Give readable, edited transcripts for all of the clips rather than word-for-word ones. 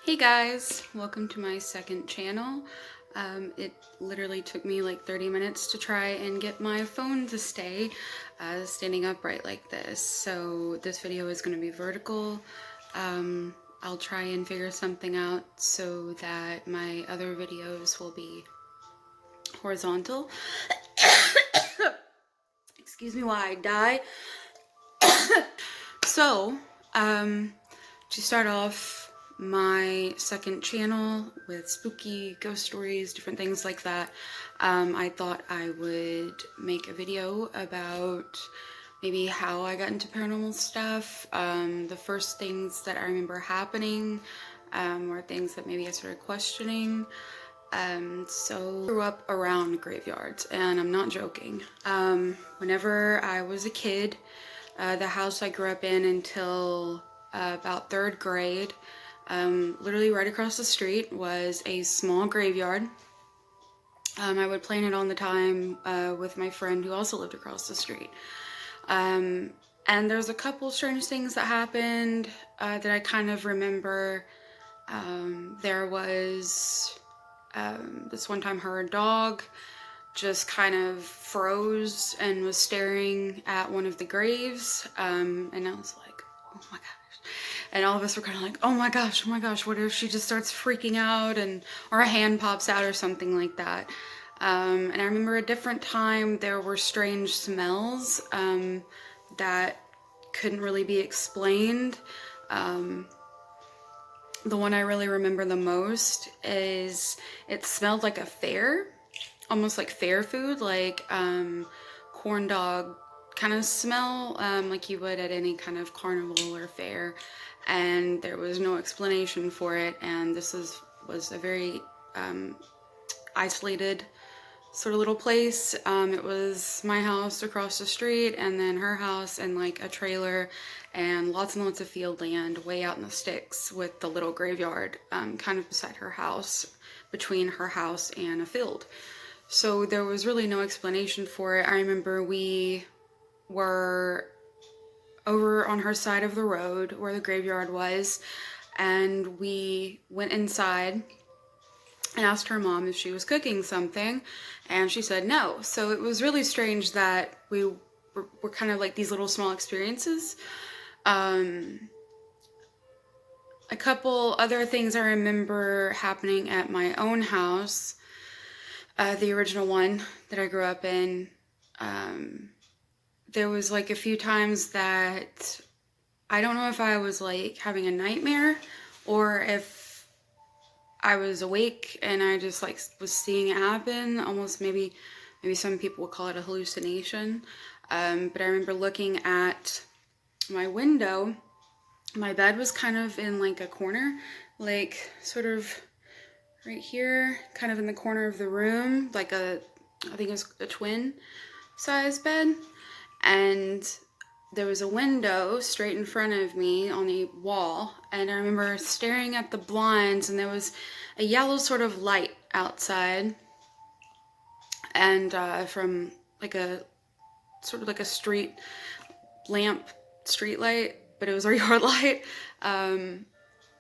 Hey guys, welcome to my second channel. It literally took me like 30 minutes to try and get my phone to stay standing upright like this. So this video is going to be vertical. I'll try and figure something out so that my other videos will be horizontal. Excuse me while I die. So, to start off my second channel with spooky ghost stories, different things like that, I thought I would make a video about maybe how I got into paranormal stuff, the first things that I remember happening, or things that maybe I started questioning. So I grew up around graveyards, and I'm not joking. Whenever I was a kid, the house I grew up in until about third grade, literally right across the street was a small graveyard. I would play in it all the time with my friend who also lived across the street. And there's a couple strange things that happened that I kind of remember. There was this one time her dog just kind of froze and was staring at one of the graves, and I was like, oh my gosh. And all of us were kind of like, oh my gosh, what if she just starts freaking out or a hand pops out or something like that. And I remember a different time there were strange smells that couldn't really be explained. The one I really remember the most is it smelled like a fair, almost like fair food, like corn dog kind of smell, like you would at any kind of carnival or fair. And there was no explanation for it, and this was a very isolated sort of little place. It was my house across the street, and then her house, and like a trailer, and lots of field land way out in the sticks, with the little graveyard kind of beside her house, between her house and a field. So there was really no explanation for it. I remember we were over on her side of the road where the graveyard was, and we went inside and asked her mom if she was cooking something, and she said no. So it was really strange that we were kind of like these little small experiences. A couple other things I remember happening at my own house, the original one that I grew up in. There was like a few times that I don't know if I was like having a nightmare or if I was awake and I just like was seeing it happen. Almost maybe some people would call it a hallucination. But I remember looking at my window. My bed was kind of in like a corner, like sort of right here, kind of in the corner of the room, like I think it was a twin size bed. And there was a window straight in front of me on the wall, and I remember staring at the blinds, and there was a yellow sort of light outside, and from like a sort of like a street lamp, street light, but it was our yard light. And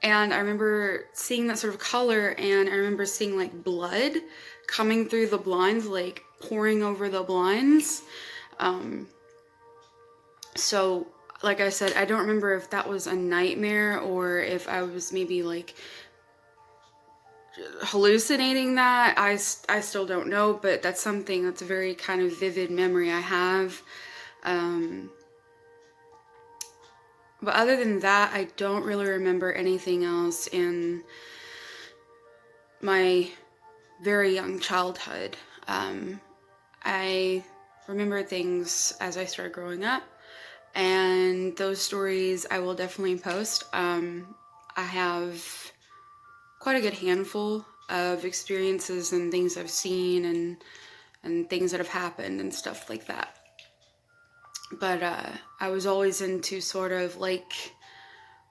I remember seeing that sort of color, and I remember seeing like blood coming through the blinds, like pouring over the blinds. So, like I said, I don't remember if that was a nightmare or if I was maybe like hallucinating that. I still don't know, but that's something that's a very kind of vivid memory I have. But other than that, I don't really remember anything else in my very young childhood. I remember things as I started growing up, and those stories I will definitely post. I have quite a good handful of experiences and things I've seen and things that have happened and stuff like that. But I was always into sort of like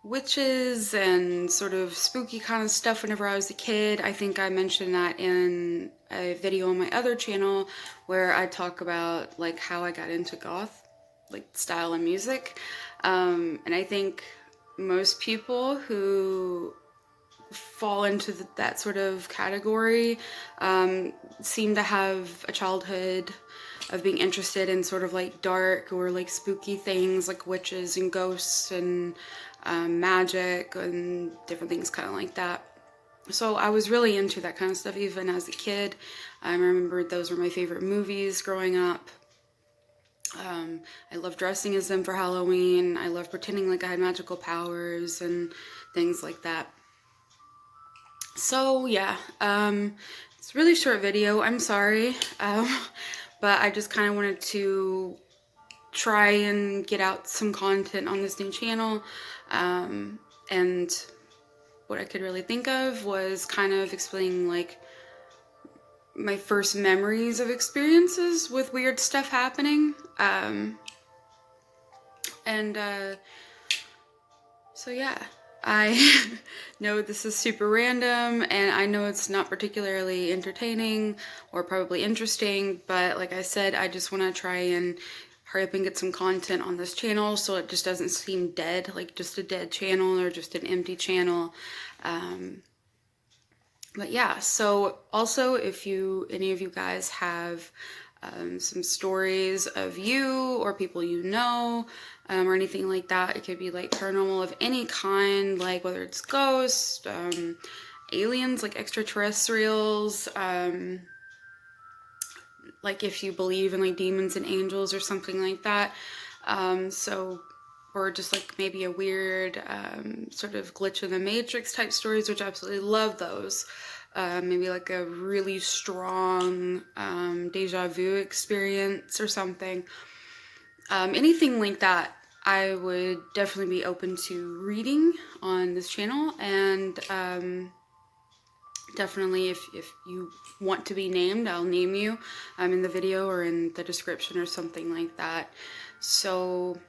witches and sort of spooky kind of stuff whenever I was a kid. I think I mentioned that in a video on my other channel where I talk about like how I got into goth like style and music. And I think most people who fall into that sort of category seem to have a childhood of being interested in sort of like dark or like spooky things like witches and ghosts and magic and different things kind of like that. So I was really into that kind of stuff even as a kid. I remember those were my favorite movies growing up. I loved dressing as them for Halloween. I loved pretending like I had magical powers and things like that. So yeah, it's a really short video. I'm sorry, but I just kind of wanted to try and get out some content on this new channel. And what I could really think of was kind of explaining like my first memories of experiences with weird stuff happening. So yeah, I know this is super random and I know it's not particularly entertaining or probably interesting, but like I said, I just want to try and hurry up and get some content on this channel so it just doesn't seem dead, like just a dead channel or just an empty channel. But yeah, so also if any of you guys have some stories of you or people you know or anything like that, it could be like paranormal of any kind, like whether it's ghosts, aliens, like extraterrestrials, like if you believe in like demons and angels or something like that. Or just like maybe a weird sort of glitch in the matrix type stories, which I absolutely love those. Maybe like a really strong deja vu experience or something. Anything like that, I would definitely be open to reading on this channel. And definitely if you want to be named, I'll name you in the video or in the description or something like that. So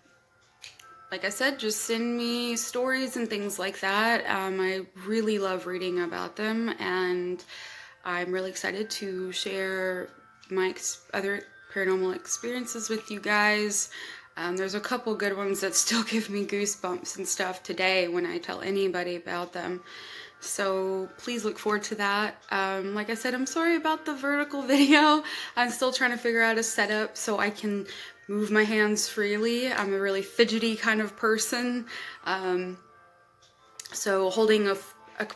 like I said, just send me stories and things like that. I really love reading about them, and I'm really excited to share my other paranormal experiences with you guys. There's a couple good ones that still give me goosebumps and stuff today when I tell anybody about them. So please look forward to that. Like I said, I'm sorry about the vertical video. I'm still trying to figure out a setup so I can move my hands freely. I'm a really fidgety kind of person. So holding a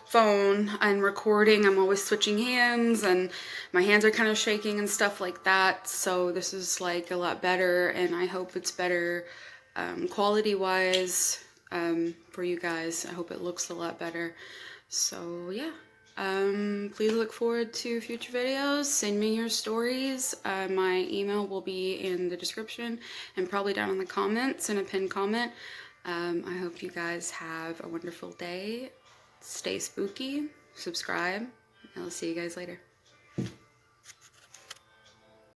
phone and recording, I'm always switching hands and my hands are kind of shaking and stuff like that. So this is like a lot better, and I hope it's better quality wise for you guys. I hope it looks a lot better. So yeah, please look forward to future videos. Send me your stories. My email will be in the description and probably down in the comments in a pinned comment. I hope you guys have a wonderful day. Stay spooky, subscribe, and I'll see you guys later.